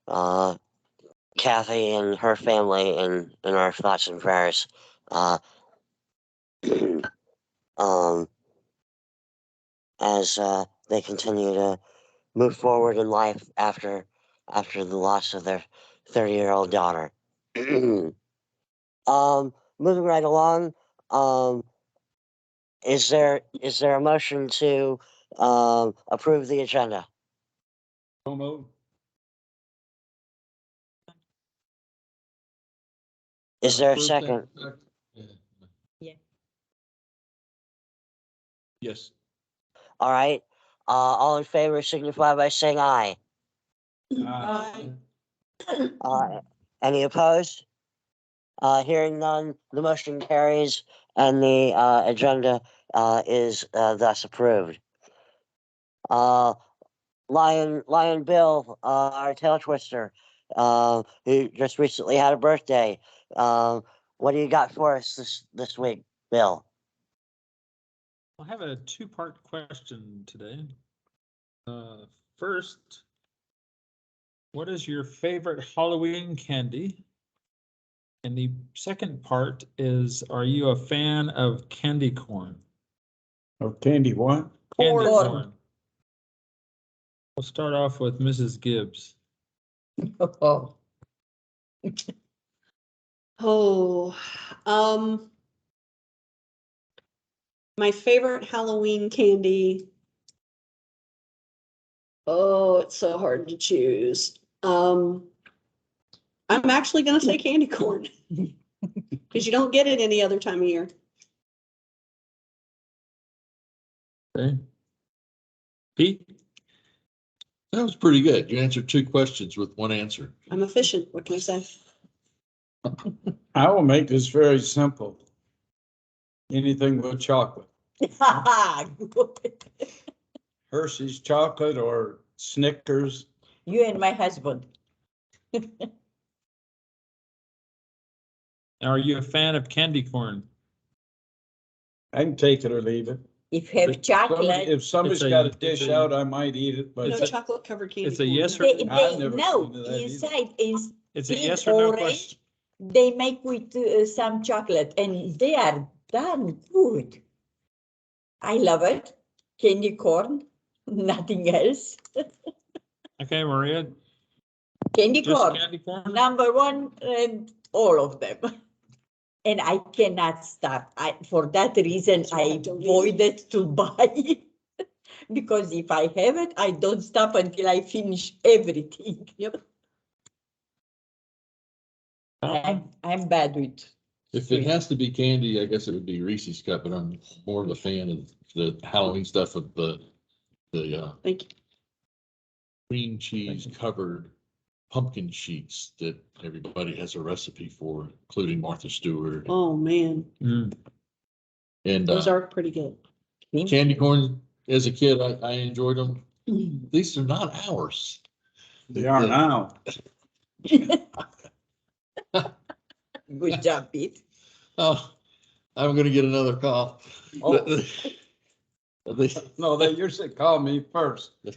Kathy and her family in our thoughts and prayers. Uh, as they continue to move forward in life after the loss of their 30-year-old daughter. Moving right along, is there a motion to approve the agenda? So moved. Is there a second? Yeah. Yes. All right. All in favor signify by saying aye. Aye. Any opposed? Hearing none, the motion carries and the agenda is thus approved. Lion Bill, our tail twister, who just recently had a birthday. What do you got for us this week, Bill? I have a two-part question today. First, what is your favorite Halloween candy? And the second part is, are you a fan of candy corn? Of candy what? Candy Corn. corn. We'll start off with Mrs. Gibbs. Oh. My favorite Halloween candy. Oh, it's so hard to choose. I'm actually gonna say candy corn. Because you don't get it any other time of year. Okay. Pete? That was pretty good. You answered two questions with one answer. I'm efficient, what can I say? I will make this very simple. Anything with chocolate. Good. Hershey's chocolate or Snickers. You and my husband. Are you a fan of candy corn? I can take it or leave it. If you have chocolate. If somebody's got a dish out, I might eat it, but No It's a- chocolate covered candy. it's a corn. yes or- I've never No, seen that inside is It's a in yes or no orange. question. They make with some chocolate and they are darn good. I love it. Candy corn, nothing else. Okay, Maria, Candy just corn, candy corn? number one, and all of them. And I cannot stop. For that reason, I avoided to buy. Because if I have it, I don't stop until I finish everything. Yep. I'm bad with. If it has to be candy, I guess it would be Reese's Cup, but I'm more of a fan of the Halloween stuff of the Thank you. cream cheese covered pumpkin sheets that everybody has a recipe for, including Martha Stewart. Oh, man, And those are pretty good. candy corn, as a kid, I enjoyed them. These are not ours. they are now. Good job, Pete. Oh, I'm gonna get another call. Oh. They- No, they usually call me first. All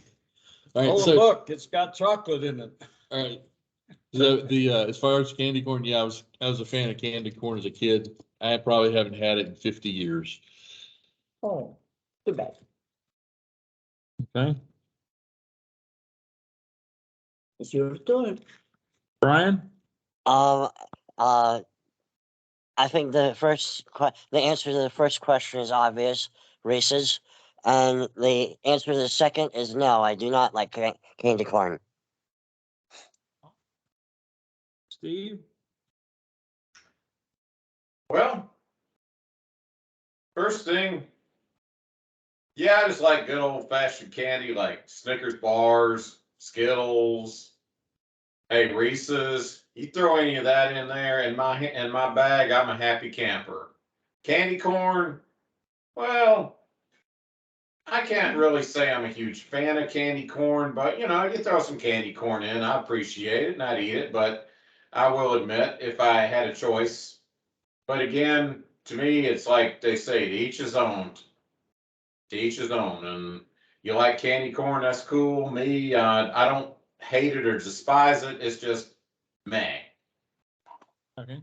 right, Oh, so, look, it's got chocolate in it. all right. So as far as candy corn, yeah, I was a fan of candy corn as a kid. I probably haven't had it in 50 years. Oh, too bad. Okay, It's your turn. Brian? I think the answer to the first question is obvious, Reese's, and the answer to the second is no. I do not like candy corn. Steve? Well, first thing, yeah, I just like good old fashioned candy like Snickers bars, Skittles, hey, Reese's. You throw any of that in there in my bag, I'm a happy camper. Candy corn, well, I can't really say I'm a huge fan of candy corn, but you throw some candy corn in, I appreciate it and I'd eat it, but I will admit if I had a choice. But again, to me, it's like they say, to each his own. To each his own. And you like candy corn, that's cool. Me, I don't hate it or despise it. It's just meh. Okay.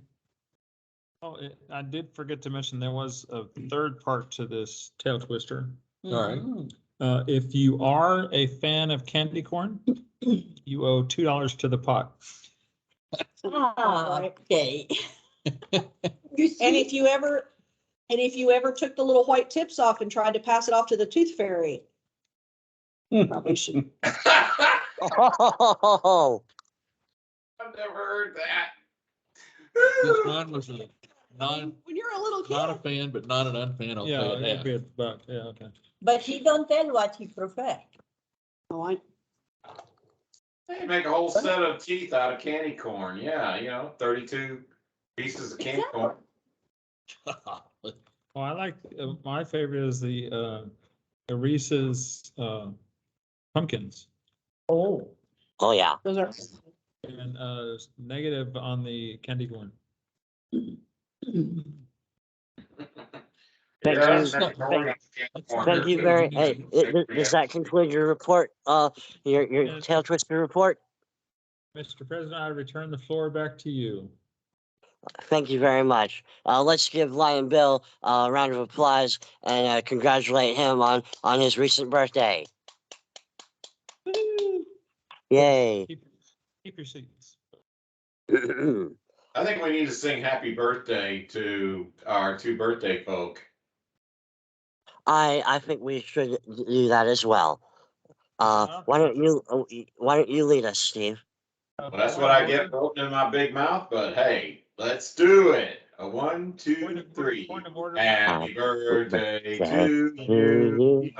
Oh, I did forget to mention there was a third part to this tail twister. All right. If you are a fan of candy corn, you owe $2 to the pot. Ah, okay. You see? And if you ever took the little white tips off and tried to pass it off to the tooth fairy, probably should. I've Oh, never heard that. Yes, mine was a non, When you're a little not a kid. fan, but not an unfan. I'll Yeah, pay it'd it be half. a buck. Yeah, okay. But he don't tell what he prefer. Oh, They make a whole set of teeth out of candy corn. Yeah, 32 pieces of candy Exactly. corn. Well, I like, my favorite is the Reese's pumpkins. Oh. oh yeah. those are. And negative on the candy corn. Thank Yeah, you. that's not corn, that's candy corn. Thank you very. Hey, does that conclude your report? Your Yeah. tail twister report? Mr. President, I return the floor back to you. Thank you very much. Let's give Lion Bill a round of applause and congratulate him on his recent birthday. Yay. Keep your seats. I think we need to sing happy birthday to our two birthday folk. I think we should do that as well. Why don't you lead us, Steve? Well, that's what I get for opening my big mouth, but hey, let's do it. A 1, 2, 3. Point of order. Happy birthday to to you. you.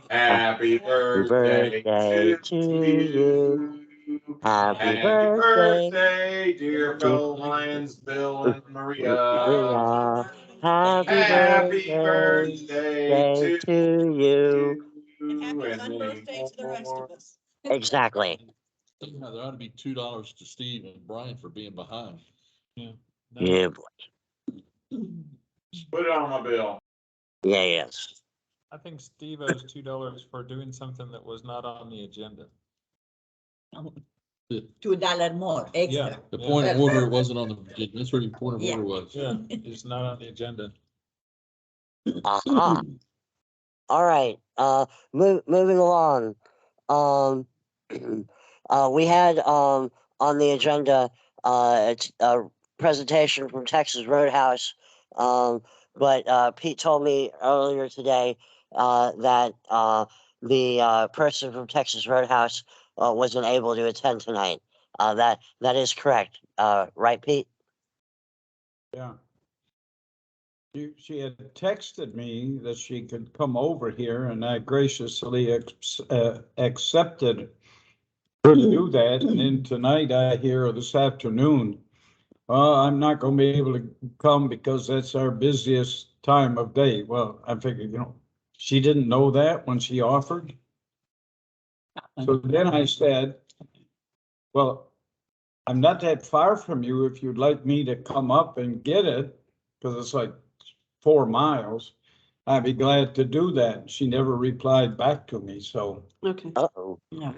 Happy birthday birthday to to you. you. Happy Happy birthday, birthday, dear fellow Lions, Bill and Maria. Maria. Happy Happy birthday birthday to you. And happy and fun many birthday to the rest more. of us. Exactly. Yeah, there ought to be $2 to Steve and Brian for being behind. Yeah. Yeah, boy. Put it on my bill. Yeah, yes. I think Steve owes $2 for doing something that was not on the agenda. $2 more extra. The Yeah. point of order wasn't on the, that's where your point of Yeah. order was. Yeah, it's not on the agenda. Aha. All right. Moving along. We had on the agenda it's a presentation from Texas Roadhouse. But Pete told me earlier today that the person from Texas Roadhouse wasn't able to attend tonight. That is correct. Right, Pete? Yeah. She had texted me that she could come over here and I graciously accepted her to do that. And then tonight I hear this afternoon, I'm not gonna be able to come because that's our busiest time of day. Well, I figured, she didn't know that when she offered. So then I said, well, I'm not that far from you if you'd like me to come up and get it, because it's like 4 miles. I'd be glad to do that. She never replied back to me, so Okay. Uh-oh. No,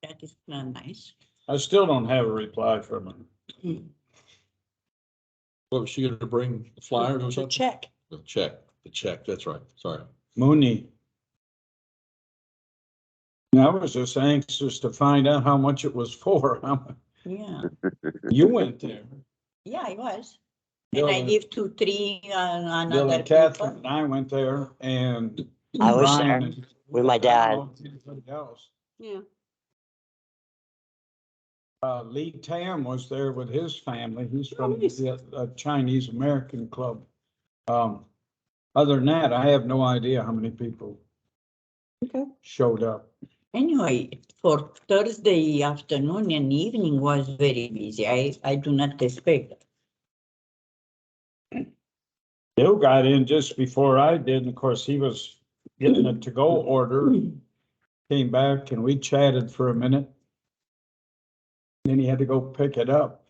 that is not nice. I still don't have a reply from her. What was she gonna bring, a flyer or The something? check. The check, that's right, sorry. Mooney. I was just anxious to find out how much it was for. Yeah, You went there. yeah, it was. Bill And I and- give to 3 Bill another and Catherine people. and I went there and. I was Brian there and- with my I don't dad. know if anybody else. Yeah. Lee Tam was there with his family. He's from nice. the Chinese American Club. Other than that, I have no idea how many people Okay. showed up. Anyway, for Thursday afternoon and evening was very busy. I do not expect. Bill got in just before I did, and of course, he was getting a to-go order. Came back and we chatted for a minute. Then he had to go pick it up.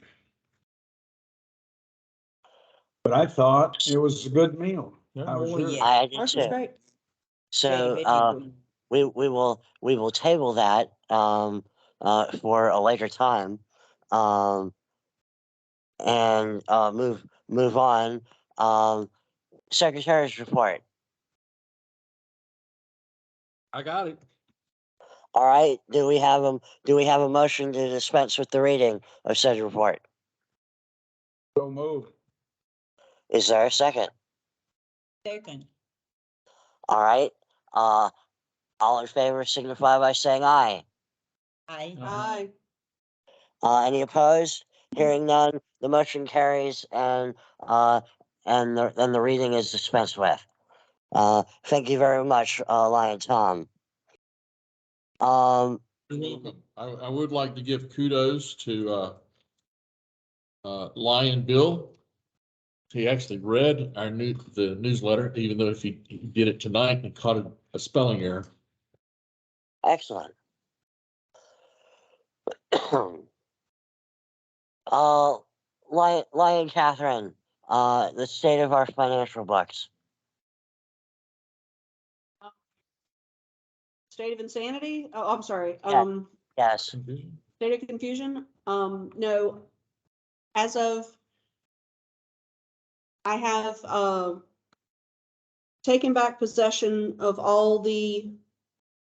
But I thought it was a good meal. Yeah. How was Oh, yours? yeah. I did Ours was too. great. Very, So very good. we will table that for a later time. And move on. Secretary's report. I got it. All right. Do we have a motion to dispense with the reading of said report? So moved. Is there a second? Second. All right. All in favor signify by saying aye. I. Aye. Any opposed? Hearing none, the motion carries and the reading is dispensed with. Thank you very much, Lion Tom. You're welcome. I would like to give kudos to Lion Bill. He actually read the newsletter, even though if he did it tonight and caught a spelling error. Excellent. Lion Catherine, the state of our financial books. State of insanity? Oh, I'm sorry. Yeah. Yes. State of confusion? No. As of, I have, taken back possession of all the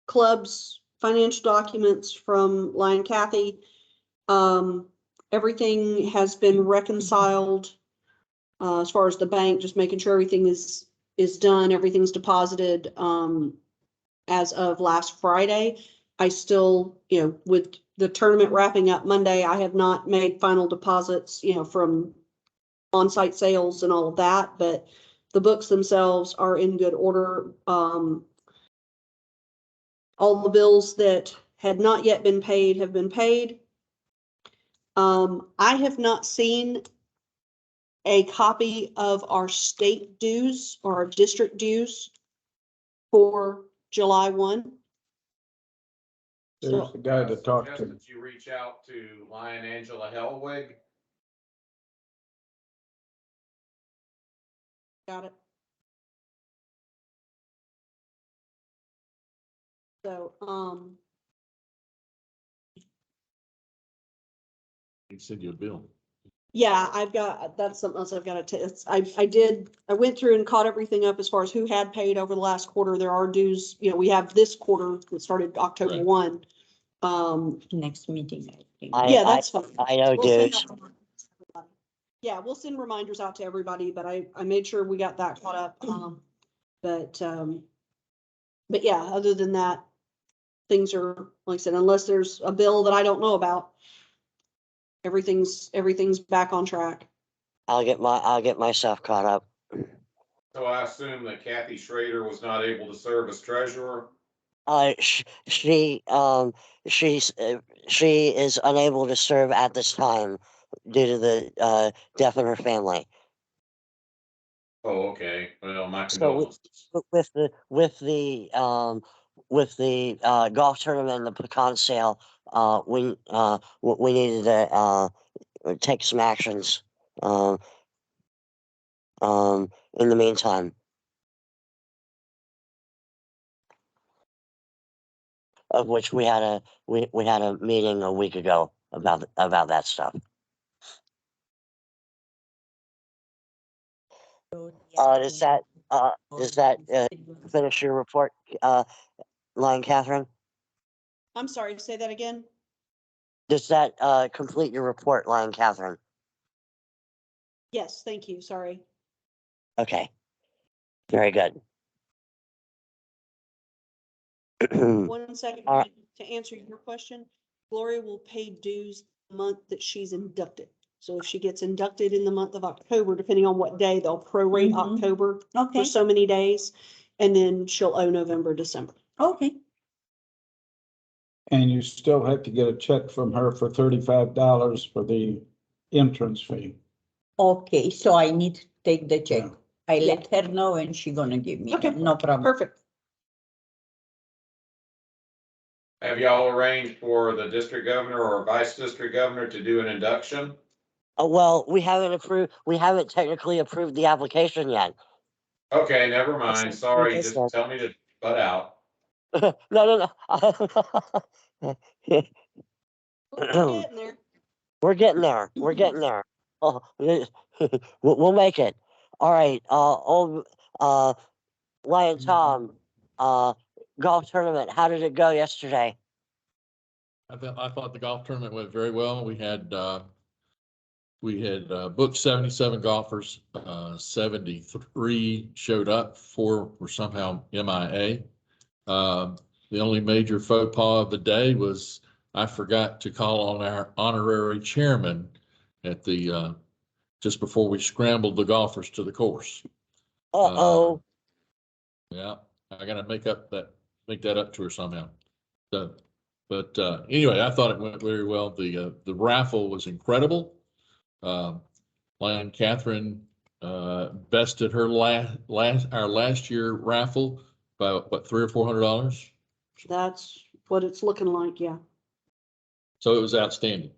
club's financial documents from Lion Kathy. Everything has been reconciled, as far as the bank, just making sure everything is done, everything's deposited, as of last Friday. I still, with the tournament wrapping up Monday, I have not made final deposits, from on-site sales and all of that, but the books themselves are in good order. All the bills that had not yet been paid have been paid. I have not seen a copy of our state dues or our district dues for July 1. There's the guy to talk Suggest to. that you reach out to Lion Angela Hellwig. Got it. So, He send you a bill. yeah, that's something else I've got to, I went through and caught everything up as far as who had paid over the last quarter. There are dues, we have this quarter that started October Right. 1. Next meeting, I think. Yeah, that's fine. I know, We'll send dudes. out reminders to everybody. Yeah, we'll send reminders out to everybody, but I made sure we got that caught up. But yeah, other than that, things are, like I said, unless there's a bill that I don't know about, everything's back on track. I'll get myself caught up. So I assume that Kathy Schrader was not able to serve as treasurer. She is unable to serve at this time due to the death in her family. Oh, okay. Well, my So condolences. with the golf tournament and the pecan sale, we needed to take some actions in the meantime. Of which we had a meeting a week ago about that stuff. Does that finish your report, Lion Catherine? I'm sorry, say that again. Does that complete your report, Lion Catherine? Yes, thank you, sorry. Okay. Very good. 1 second, All right. to answer your question, Gloria will pay dues the month that she's inducted. So if she gets inducted in the month of October, depending on what day, they'll prorate October Okay, for so many days, and then she'll owe November, December. okay. And you still have to get a check from her for $35 for the entrance fee. Okay, so I need to take the check. Yeah. I let her know and she gonna give me, Okay. no problem. Perfect. Have y'all arranged for the district governor or vice district governor to do an induction? Well, we haven't technically approved the application yet. Okay, never mind. Sorry, Yes, just tell me to butt out. No. Getting there. We're getting there. We're getting there. Oh, we'll make it. All right. Old Lion Tom, golf tournament. How did it go yesterday? I thought the golf tournament went very well. We had booked 77 golfers, 73 showed up, 4 were somehow MIA. The only major faux pas of the day was I forgot to call on our honorary chairman at the, just before we scrambled the golfers to the course. Uh-oh. Yeah, I gotta make that up to her somehow. So, but anyway, I thought it went very well. The raffle was incredible. Lion Catherine bested her last year raffle by what, $300 or $400. That's what it's looking like, yeah. So it was outstanding.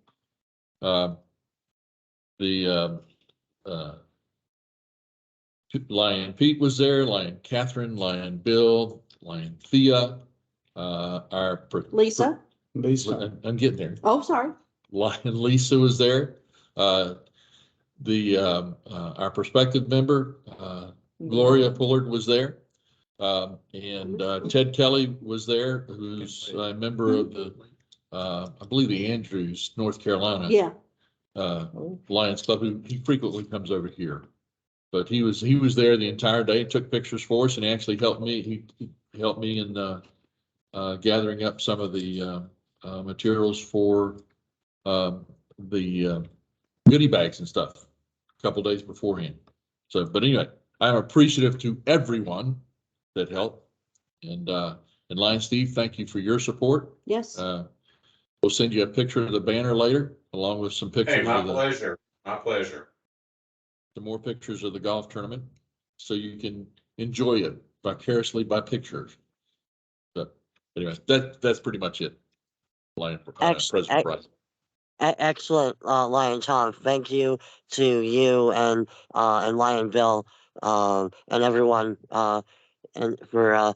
Lion Pete was there, Lion Catherine, Lion Bill, Lion Thea, Lisa? Lisa, I'm getting there. Oh, sorry. Lion Lisa was there. Our prospective member, Gloria Pullard was there. And Ted Kelly was there, who's a member of the, I believe the Andrews, North Carolina. Yeah. Lions Club, who he frequently comes over here. But he was there the entire day, took pictures for us, and actually helped me. He helped me in gathering up some of the materials for the goodie bags and stuff a couple days beforehand. So, but anyway, I'm appreciative to everyone that helped. And Lion Steve, thank you for your support. Yes. We'll send you a picture of the banner later, along with some pictures. Hey, my pleasure. My pleasure. Some more pictures of the golf tournament, so you can enjoy it vicariously by pictures. But anyway, that's pretty much it. Lion, President Price. Excellent, Lion Tom. Thank you to you and Lion Bill, and everyone, and for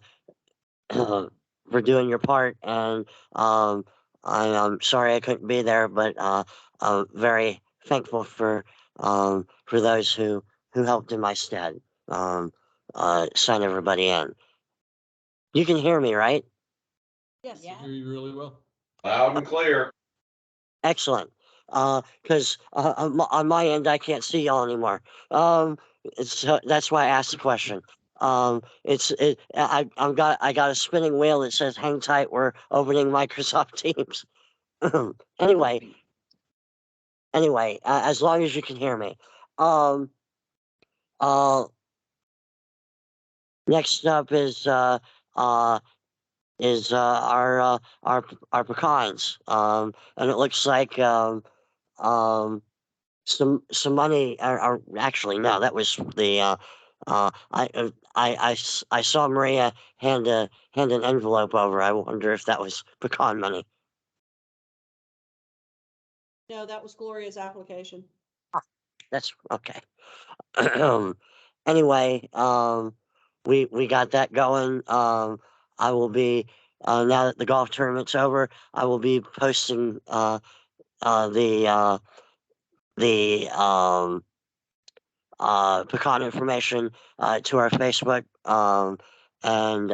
doing your part. And I'm sorry I couldn't be there, but I'm very thankful for those who helped in my stead. Sign everybody in. You can hear me, right? Yes. I hear you really well. Loud and clear. Excellent. Because on my end, I can't see y'all anymore. That's why I asked the question. I got a spinning wheel that says "Hang tight, we're opening Microsoft Teams." Anyway, as long as you can hear me. Next up is our pecans. And it looks like some money, or actually no, that was the I saw Maria hand an envelope over. I wonder if that was pecan money. No, that was Gloria's application. That's okay. Anyway, we got that going. I will be now that the golf tournament's over, I will be posting the pecan information to our Facebook, and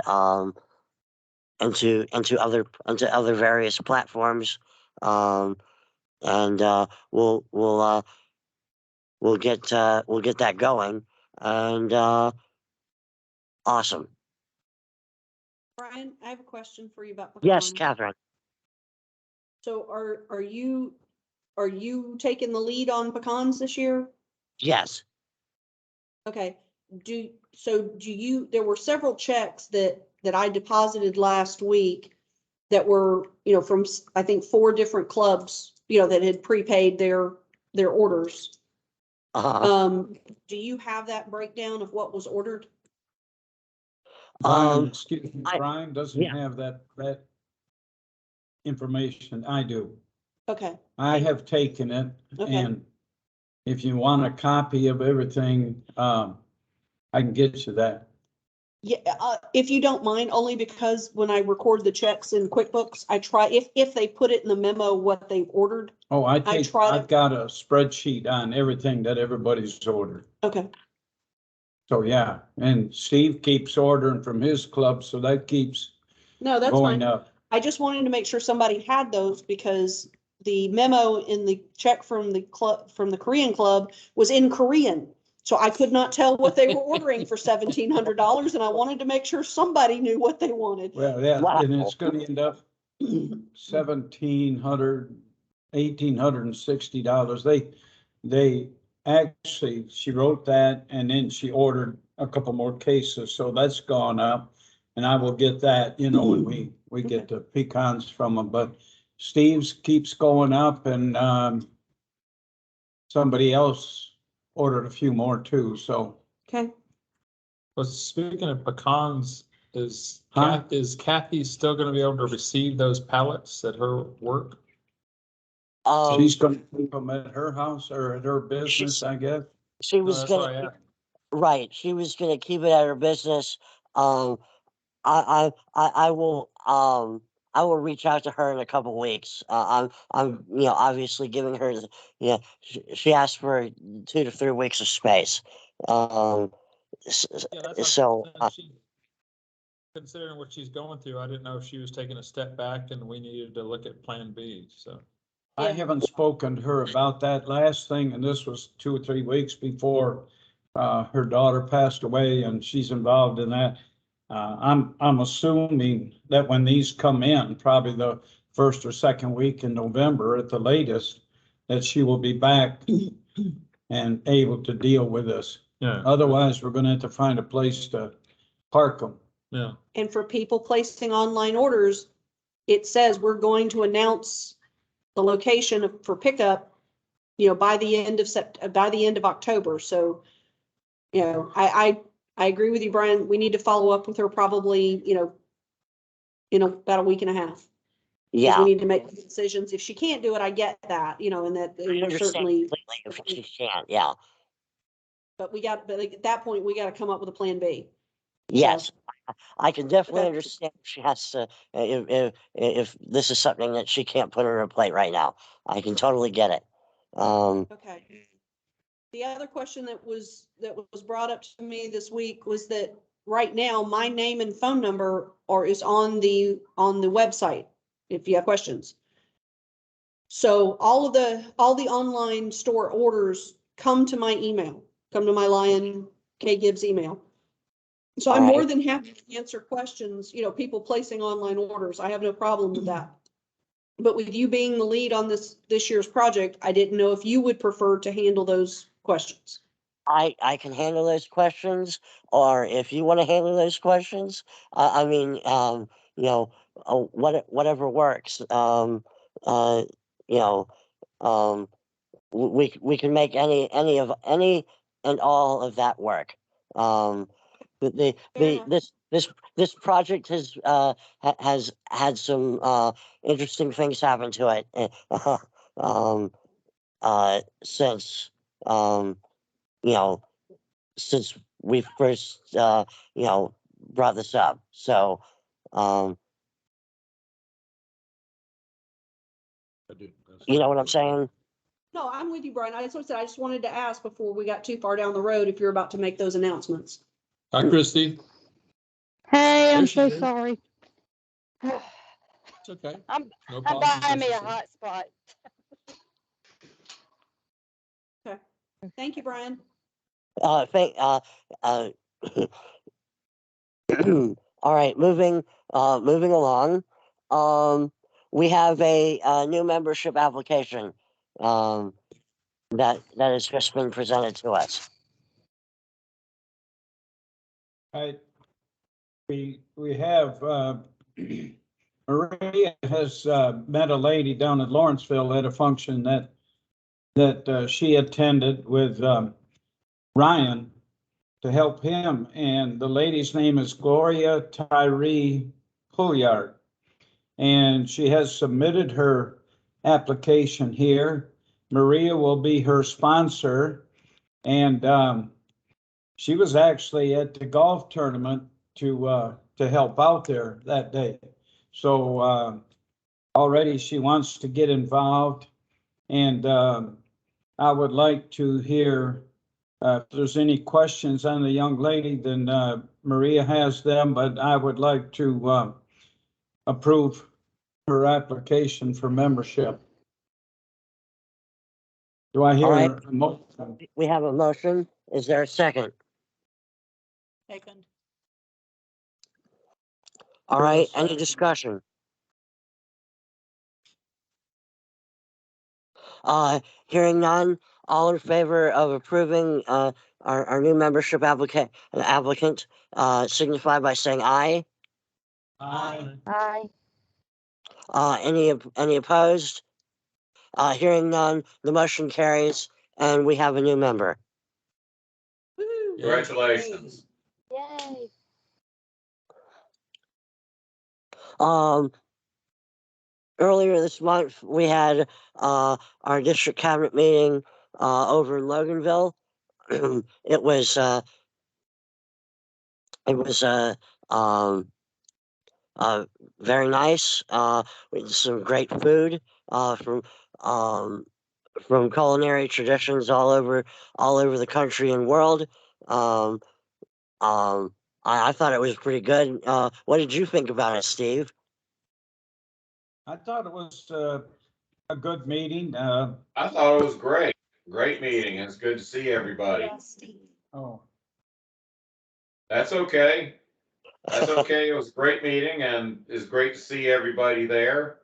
into other various platforms, and we'll get that going, and awesome. Brian, I have a question for you about pecans. Yes, Catherine. So are you taking the lead on pecans this year? Yes. Okay. There were several checks that I deposited last week that were, from, I think, 4 different clubs, that had prepaid their orders. Do you have that breakdown of what was ordered? Brian, excuse me, I- Brian doesn't yeah. have that information. I do. Okay. I have taken it, Okay. and if you want a copy of everything, I can get you that. Yeah, if you don't mind, only because when I record the checks in QuickBooks, I try, if they put it in the memo, what they ordered. Oh, I've got a spreadsheet on everything that everybody's ordered. Okay, So, yeah, and Steve keeps ordering from his club, so that keeps no, that's going fine. up. I just wanted to make sure somebody had those because the memo in the check from the club, from the Korean club was in Korean. So I could not tell what they were ordering for $1,700 and I wanted to make sure somebody knew what they wanted. Well, yeah, Wow. and it's gonna end up $1,860. They actually, she wrote that and then she ordered a couple more cases, so that's gone up. And I will get that, when we get the pecans from them, but Steve's keeps going up and, somebody else ordered a few more too, so. Okay. Well, speaking of pecans, is Huh? Kathy still gonna be able to receive those pallets at her work? She's gonna keep them at her house or at her business, She's- I guess. she No, was that's what I gonna, asked. right, she was gonna keep it at her business. I will reach out to her in a couple weeks. I'm, obviously giving her, she asked for 2 to 3 weeks of space. Yeah, that's So, what, considering what she's going through, I didn't know if she was taking a step back and we needed to look at Plan B, so. I Yeah. haven't spoken to her about that last thing, and this was 2 or 3 weeks before her daughter passed away, and she's involved in that. I'm assuming that when these come in, probably the first or second week in November at the latest, that she will be back and able to deal with this. Yeah. Otherwise, we're gonna have to find a place to park them. Yeah, And for people placing online orders, it says we're going to announce the location for pickup, by the end of October. So, I agree with you, Brian. We need to follow up with her probably, in about a week and a half. Because yeah, we need to make decisions. If she can't do it, I get that, and that I we're understand certainly, completely if she can't, yeah. but at that point, we got to come up with a plan B. Yes, I can definitely Okay. understand if she has to, if this is something that she can't put on her plate right now. I can totally get it. Okay. The other question that was brought up to me this week was that right now, my name and phone number is on the website, if you have questions. So all the online store orders come to my email, come to my Lion K. Gibbs email. So I'm All more right. than happy to answer questions, people placing online orders. I have no problem with that. But with you being the lead on this year's project, I didn't know if you would prefer to handle those questions. I can handle those questions, or if you want to handle those questions, I mean, whatever works. You know, we can make any and all of that work. The Fair enough. this project has had some interesting things happen to it. Um, since you know since we first brought this up. So um, I do. you know what I'm saying? No, I'm with you, Brian. I just wanted to ask before we got too far down the road if you're about to make those announcements. Hi, Christy. Hey, There I'm she so is. sorry. It's okay. I'm No I'm apologies buying me a necessary. hot spot. Okay. Thank you, Brian. Thank all right, moving along. We have a new membership application that has just been presented to us. We have, Maria has met a lady down at Lawrenceville at a function that she attended with Ryan to help him, and the lady's name is Gloria Tyree Pulliard. And she has submitted her application here. Maria will be her sponsor, and she was actually at the golf tournament to help out there that day. So already she wants to get involved, and I would like to hear if there's any questions on the young lady, then Maria has them, but I would like to approve her application for membership. Do I hear All right. a motion? We have a motion. Is there a second? Second. All right, any Second. discussion? Hearing none, all in favor of approving, our new membership applicant, signify by saying aye. Aye. Hi. Any opposed? Hearing none, the motion carries and we have a new member. Woo. Congratulations. Yay. Earlier this month, we had, our district cabinet meeting, over in Loganville. It was, um, very nice, with some great food, um, from culinary traditions all over the country and world. Um, I thought it was pretty good. What did you think about it, Steve? I thought it was a good meeting. I thought it was great. Great meeting. It's good to see everybody. Oh, That's okay. That's okay. It was a great meeting and it's great to see everybody there.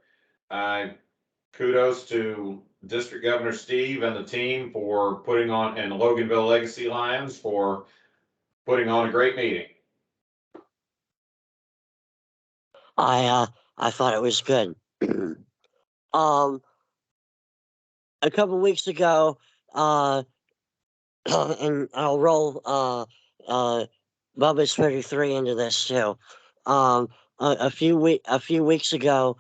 Kudos to District Governor Steve and the team for putting on, and Loganville Legacy Lions for putting on a great meeting. I thought it was good. A couple weeks ago, and I'll roll Bubba's 33 into this too. A few weeks ago,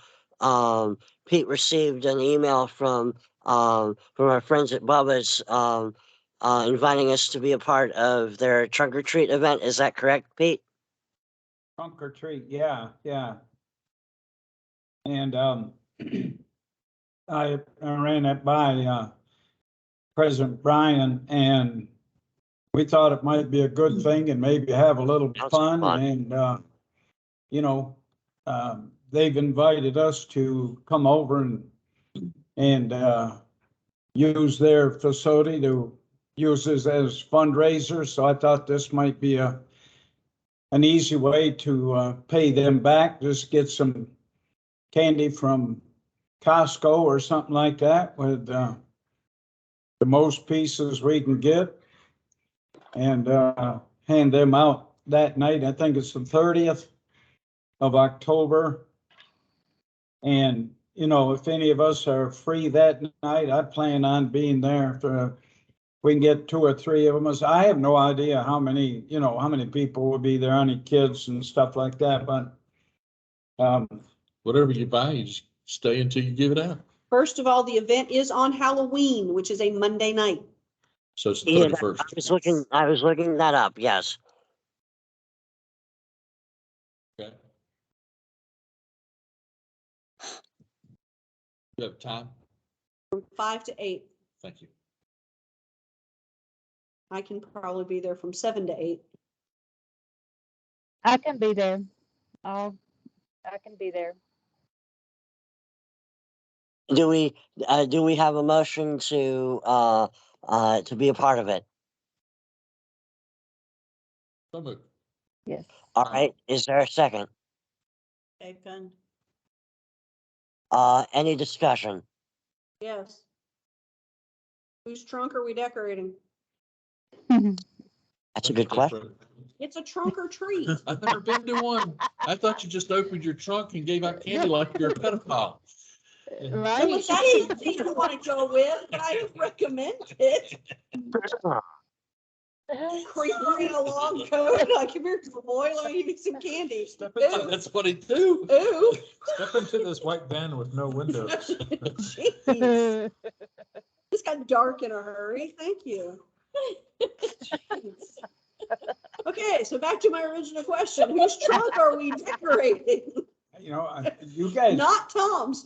Pete received an email from our friends at Bubba's, inviting us to be a part of their trunk or treat event. Is that correct, Pete? trunk or treat, yeah. And I ran it by President Brian, and we thought it might be a good thing and maybe have a little Sounds fun. fun. And you know, they've invited us to come over and use their facility to use this as fundraisers. So I thought this might be an easy way to pay them back. Just get some candy from Costco or something like that with the most pieces we can get, and hand them out that night. I think it's the 30th of October. And, you know, if any of us are free that night, I plan on being there. If we can get 2 or 3 of us. I have no idea how many people will be there, any kids and stuff like that, but Whatever you buy, you just stay until you give it out. First of all, the event is on Halloween, which is a Monday night. So it's the Yeah, 31st. I was looking that up. Yes. Okay. You have time? From 5 to 8. Thank you. I can probably be there from 7 to 8. I can be there. I can be there. Do we have a motion to be a part of it? So moved. Yes. All right. Is there a second? Second. Any discussion? Yes. Whose trunk are we decorating? That's a good question. It's a trunk or treat. I've never been to one. I thought you just opened your trunk and gave out candy like you're a pedophile. Right? If that's something you want to go with, I recommend it. Creeping along code, like come here, boy, let me give you some candy. Ooh, That's what he do. ooh. Step into this white van with no windows. Jeez. This got dark in a hurry. Thank you. Jeez. Okay, so back to my original question. Whose trunk are we decorating? You know, you guys, Not Tom's.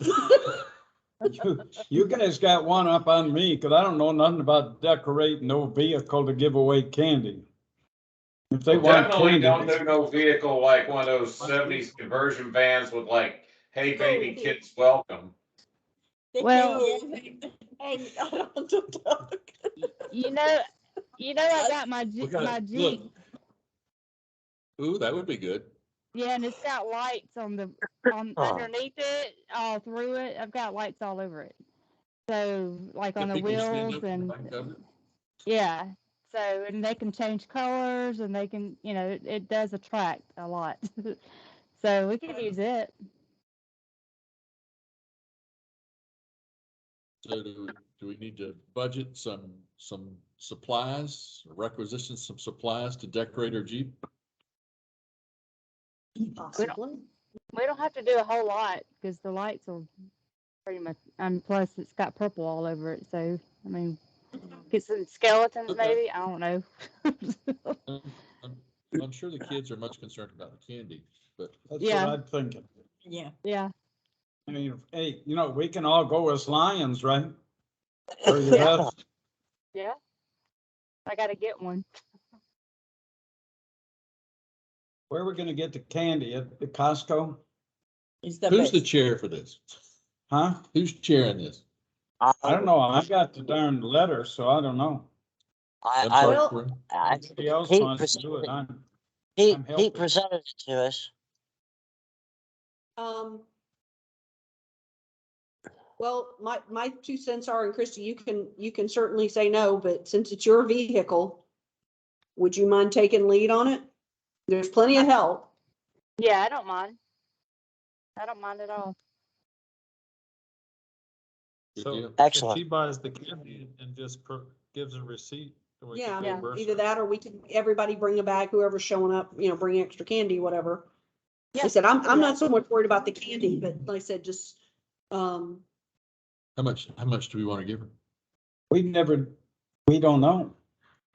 you guys got one up on me, cause I don't know nothing about decorating no vehicle to give away candy. If they want Definitely don't candy, do no vehicle like one of those 70s conversion vans with like, hey baby Oh. kids welcome. Well- Hang out on the dog. You know, I got my We got my it. Jeep. Look. Ooh, that would be good. Yeah, and it's got lights on the Oh. underneath it, all through it. I've got lights all over it. So like on the People stand wheels up and and back cover. yeah. So and they can change colors and they can, it does attract a lot. So we could use it. So do we need to budget some supplies, requisition some supplies to decorate our Jeep? Possibly. We don't have to do a whole lot because the lights are pretty much. Plus, it's got purple all over it. So, I mean, get some skeletons Okay. maybe. I don't know. I'm sure the kids are much concerned about the candy, but that's Yeah. what I'm thinking. Yeah. Yeah. I mean, hey, you know, we can all go as lions, right? Or you Yeah. best. Yeah. I got to get one. Where are we gonna get the candy? At the Costco? It's the who's the best. chair for this? Huh? Who's chairing this? I don't know. I got the darn letter, so I don't know. I'm I, sorry, Well- Corinne. I, Somebody else Pete wants to do it. presented, I'm Pete helping. presented it to us. Well, my 2 cents are, and Christie, you can certainly say no, but since it's your vehicle, would you mind taking lead on it? There's plenty of help. Yeah, I don't mind. I don't mind at all. Good So deal. if Excellent. she buys the candy and just gives a receipt, then we Yeah, can Yeah. reimburse either her. that or we can, everybody bring a bag, whoever's showing up, bring extra candy, whatever. Like I Yeah. said, I'm not so much worried about the candy, but like I said, just, How much do we want to give her? We don't know.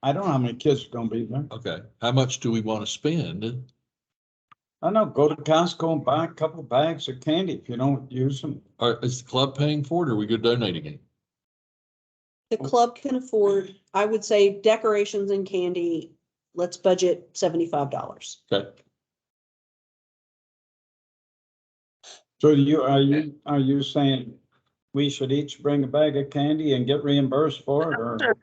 I don't know how many kids are gonna be there. Okay, how much do we want to spend? I don't know, go to Costco and buy a couple of bags of candy if you don't use them. Or is the club paying for it or are we good donating it? the club can afford, I would say decorations and candy, let's budget $75. Okay, So are you saying we should each bring a bag of candy and get reimbursed for it, or?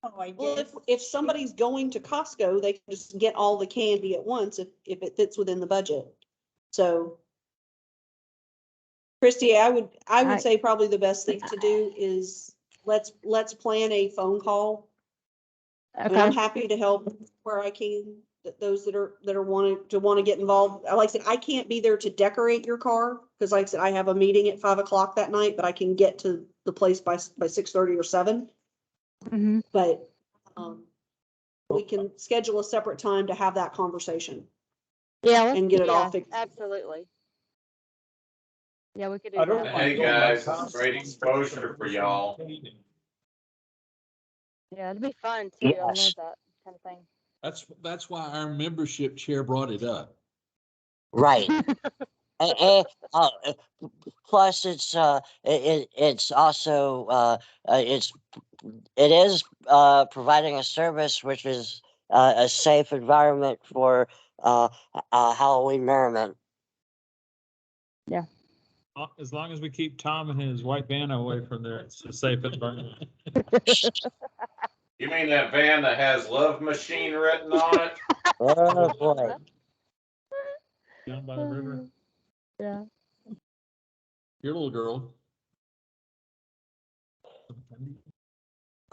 Oh, I Well, guess. if somebody's going to Costco, they can just get all the candy at once if it fits within the budget. So. Christie, I would say probably the best thing to do is let's plan a phone call. And I'm Okay. happy to help where I can, those that are want to get involved. Like I said, I can't be there to decorate your car, because like I said, I have a meeting at 5 o'clock that night, but I can get to the place by 6:30 or 7. Hmm. But, we can schedule a separate time to have that conversation. Yeah. And get it all yeah, fixed. absolutely. Yeah, we could do I don't that. want Hey to go by guys, Costco. it's great exposure for y'all. Yeah, it'd be fun too. I love Yes. that kind of thing. that's why our membership chair brought it up. Right. And, plus it's it's also it is providing a service which is a safe environment for Halloween merriment. As long as we keep Tom and his white van away from there, it's a safe environment. You mean that van that has love machine written on it? Oh boy. Down by the river. Yeah. Your little girl.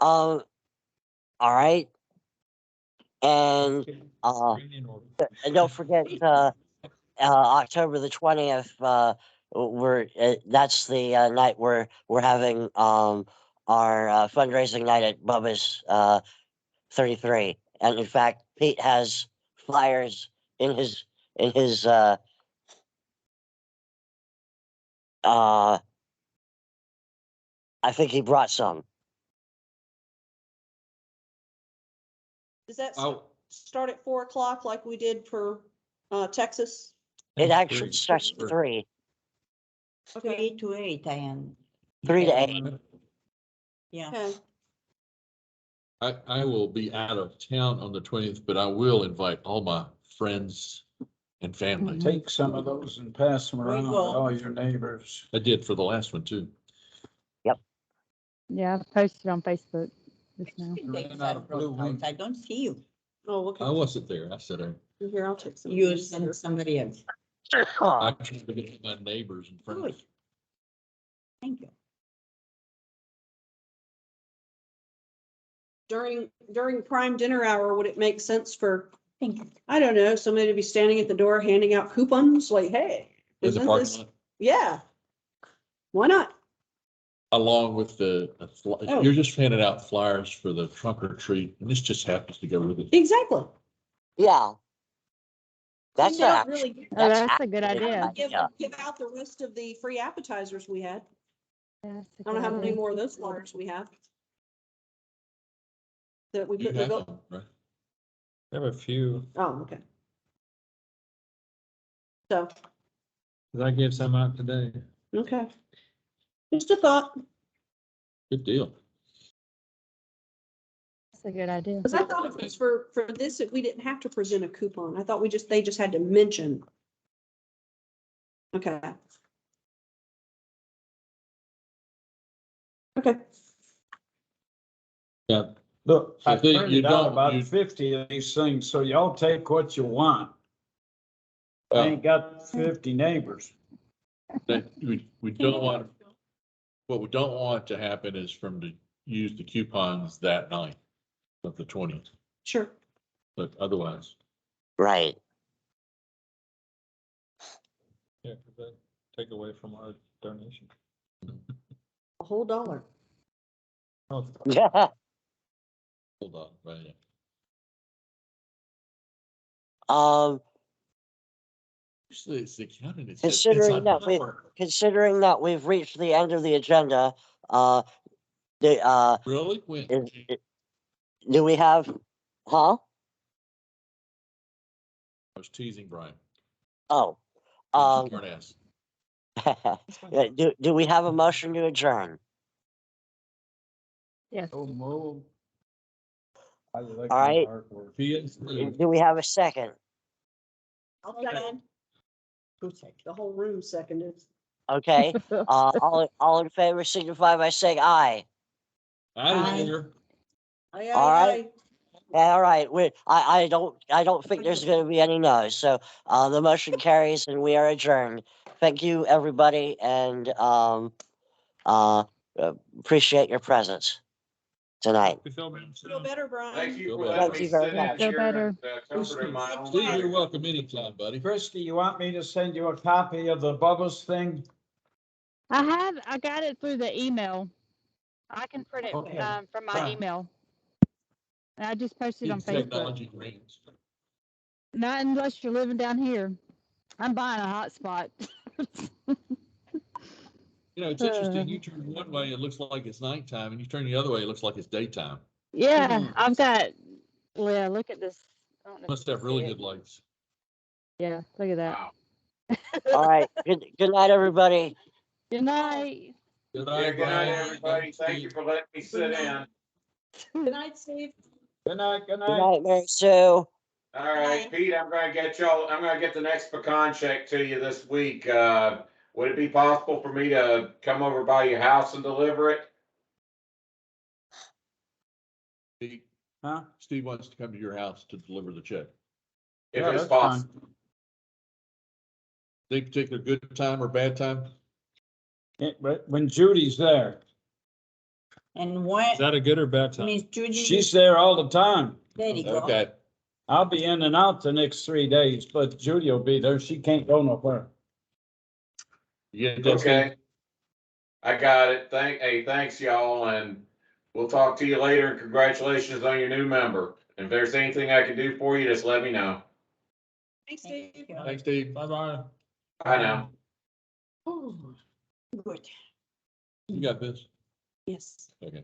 All right. And Training order. and don't forget October the 20th, that's the night we're having our fundraising night at Bubba's 33. And in fact, Pete has flyers in his I think he brought some. Does that, Oh, start at 4 o'clock like we did for Texas? It actually Three. starts at 3, 3 to 8, I am. 3 to Yeah. 8. Yeah. Okay. I will be out of town on the 20th, but I will invite all my friends and family. Take some of those and pass them We around to will. all your neighbors. I did for the last one too. Yeah, I've posted on Facebook just now. You can take Ran out of some blue out. ones. I don't see you. Oh, okay. I wasn't there. I said Here, I'll take some. of You these. send somebody else. I Aw, tried to get my neighbors and friends. Good. Thank you. During prime dinner hour, would it make sense for, Thank you. I don't know, somebody to be standing at the door handing out coupons, like, hey, In the isn't parking this? lot, Yeah. Why not? along with Oh. you're just handing out flyers for the trunk or treat, and this just happens to go with it. Exactly. yeah. That's They don't not, really Oh, that's that's a good actually a idea. good idea. give out the rest of the free appetizers we had. Yeah, that's a I don't know good how many idea. more of those flyers we have. That we You put in the have bill. them, right? I have a few. Oh, okay. So, 'Cause I gave some out today. okay. Just a thought, Good deal. That's a good idea. because I thought it was for this, that we didn't have to present a coupon. I thought they just had to mention. Okay. Okay. Yeah. Look, So I you printed out don't- about you- 50 of these things, so y'all take what you want. I ain't got 50 neighbors. That we don't want, what we don't want to happen is to use the coupons that night of the 20th, Sure. but otherwise. Right. Yeah, 'cause they take away from our donation. A whole $1. Oh, Yeah. Hold on, right? Um, Usually it's the accountant that says considering inside that considering that we've reached the end of the agenda, Really? When? do we have, huh? I was teasing Brian. Oh, Smart ass. do we have a motion to adjourn? Yes. Oh, Mo. I like All right. my artwork. Do we have a second? I'll second. Who said? The whole room seconded. Okay, all in favor signify by saying aye. Out of Aye. here. Aye, All aye, right. All right, I don't think there's gonna be any no's, so, the motion carries and we are adjourned. Thank you, everybody, and, appreciate your presence tonight. we feel better Feel soon. better, Brian. Thank you Feel for better. letting Thank me you very sit much. in Feel here better. and comfort in my own Steve, you're life. welcome anytime, buddy. Christie, you want me to send you a copy of the Bubba's thing? I got it through the email. I can print it Okay. from my Fine. email. And I just posted on Facebook. Technology rings. Not unless you're living down here. I'm buying a hotspot. You know, it's interesting. You turn one way, it looks like it's nighttime, and you turn the other way, it looks like it's daytime. Yeah, Mhm. I've got. Yeah, look at this. I don't know if Must you have can really see it. good lights. Yeah, look at that. Wow. All right, good night, everybody. Good night. Good Yeah, night, good night, Brian. everybody. Thank you for letting me sit in. Good night, Steve. Good night, good Good night. night, Mary Sue. All Bye. right, Pete, I'm gonna get the next pecan check to you this week. Would it be possible for me to come over by your house and deliver it? Steve, Huh? Steve wants to come to your house to deliver the check. If Yeah, it's that's fine. possible. Any particular good time or bad time? But when Judy's there, And when, Is that a good or bad time? Miss Judy, she's there all the time. there you go. Okay. I'll be in and out the next 3 days, but Judy will be there. She can't go nowhere. You get that, Steve? Okay. I got it. Thanks y'all, and we'll talk to you later, and congratulations on your new member. If there's anything I can do for you, just let me know. Thanks, Steve. Thank you. Thanks, Steve. Bye-bye. Bye now. Oh, good. You got this? Yes. Okay.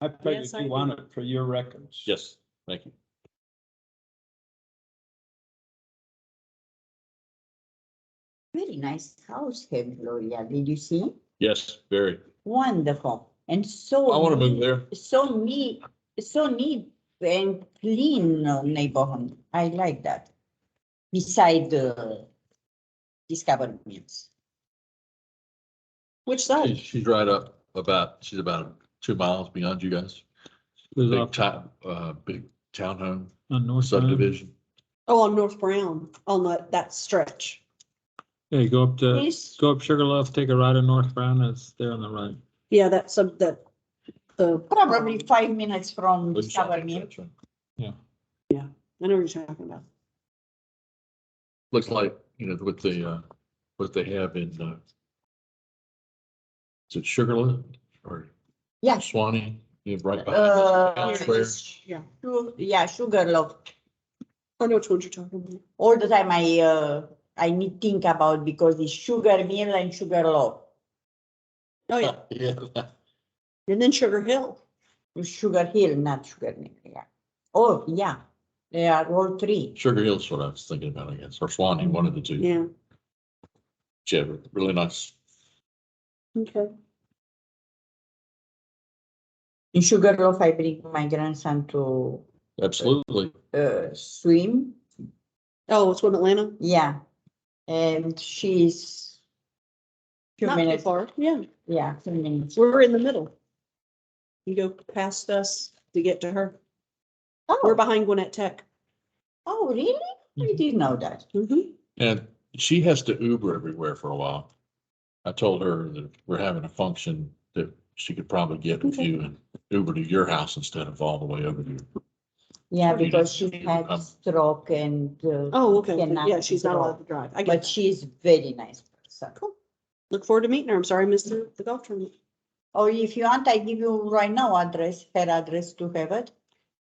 I figured Yes, I you do. want it for your records. Yes, thank you. Very nice house here, Gloria. Did you see? Yes, very. Wonderful. And so. I want to move neat- there. So neat and clean neighborhood. I like that. Beside the Discovery Mills. Which side? She's right up about, she's about 2 miles beyond you guys. Goes Big off big townhome on North Brown. subdivision. Oh, on North Brown, on that stretch. Yeah, you go up to, Yes. go up Sugarloaf, take a right on North Brown, it's there on the right. Yeah, the. Probably 5 minutes from Good Discovery shopping, Mills. that's right. I know what you're talking about. Looks like, you know, what they have in, is it Sugarloaf or Yeah. Swanee? You have right Uh, behind the town square. Yeah, Yeah, Sugarloaf. I know which ones you're talking about. All the time I need think about because it's Sugar Mill and Sugarloaf. Oh, yeah, Yeah. and then Sugar Hill. Sugar Hill, not Sugar Mill, yeah. Oh, yeah, they are all three. Sugar Hill's what I was thinking about, I guess, or Swanee, one of the two. Yeah, Yeah, really nice. okay. In Sugarloaf, I bring my grandson to Absolutely. swim, Oh, it's from Atlanta? yeah. And she's few Not too minutes, far, yeah. yeah, 2 minutes. We're in the middle. You go past us to get to her. We're Oh, behind Gwinnett Tech. oh, really? I didn't know that. Mm-hmm. And she has to Uber everywhere for a while. I told her that we're having a function that she could probably get with Okay. you and Uber to your house instead of all the way over here. Yeah, You because didn't she need to had come. stroke and. Oh, okay. cannot Yeah, she's not draw. allowed to drive. I get But that. she's very nice person. Cool. Look forward to meeting her. I'm sorry I missed the golf tournament. Or if you want, I give you right now address, her address to have it.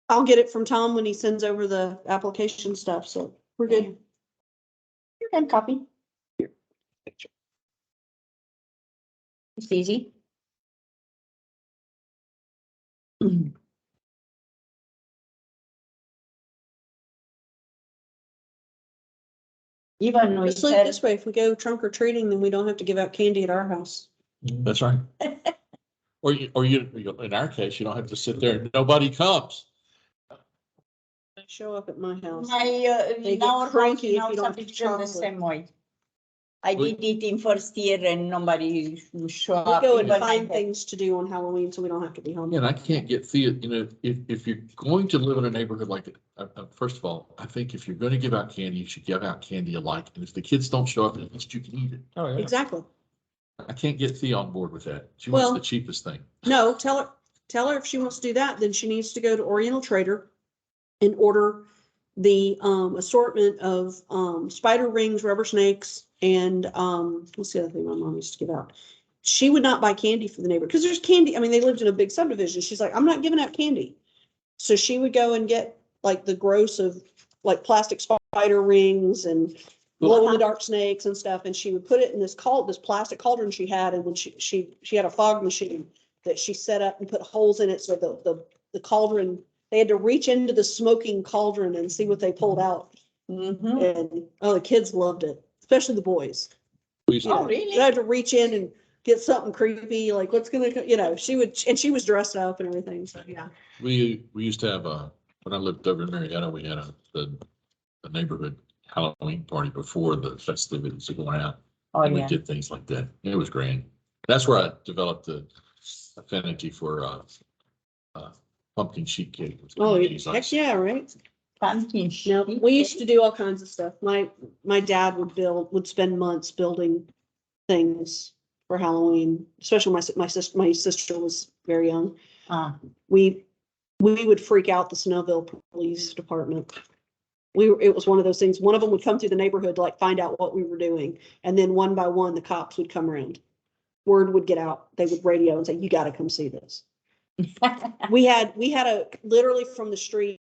I'll get it from Tom when he sends over the application stuff, so we're good. You can copy. It's easy. Even we Just look said, this way, if we go trunk or treating, then we don't have to give out candy at our house. That's right. Or you, in our case, you don't have to sit there and nobody comes. They show up at my house. my, They in get our house, cranky in if our you don't have subdivision the chocolate. same way. I We- did it in first year and nobody show We up. go and even I find had- things to do on Halloween, so we don't have to be home. And I can't get Thea, you know, if you're going to live in a neighborhood like it, first of all, I think if you're gonna give out candy, you should give out candy alike. And if the kids don't show up, at least you can eat it. Oh, yeah. Exactly. I can't get Thea on board with that. She wants Well- the cheapest thing. No, tell her if she wants to do that, then she needs to go to Oriental Trader and order the assortment of spider rings, rubber snakes, and what's the other thing my mom used to give out? She would not buy candy for the neighbor because there's candy. I mean, they lived in a big subdivision. She's like, I'm not giving out candy. So she would go and get like the gross of like plastic spider rings and glow in the dark snakes and stuff, and she would put it in this plastic cauldron she had, and when she had a fog machine that she set up and put holes in it so the cauldron, they had to reach into the smoking cauldron and see what they pulled out. Mhm. And oh, the kids loved it, especially the boys. We used You to- Oh, know, really? they had to reach in and get something creepy, like what's gonna, she was dressed up and everything, so yeah. We used to have when I lived over in Marietta, we had a neighborhood Halloween party before the festivities were going out. Oh, And we yeah. did things like that. It was grand. That's where I developed the affinity for pumpkin sheet cake. with Oh, cream cheese heck icing. yeah, right? Pumpkin No, sheet we used cake. to do all kinds of stuff. My dad would spend months building things for Halloween, especially my sister was very young. Ah, We would freak out the Snowville Police Department. It was one of those things, one of them would come through the neighborhood to like find out what we were doing. And then one by one, the cops would come around. Word would get out. They would radio and say, you gotta come see this. We had literally from the street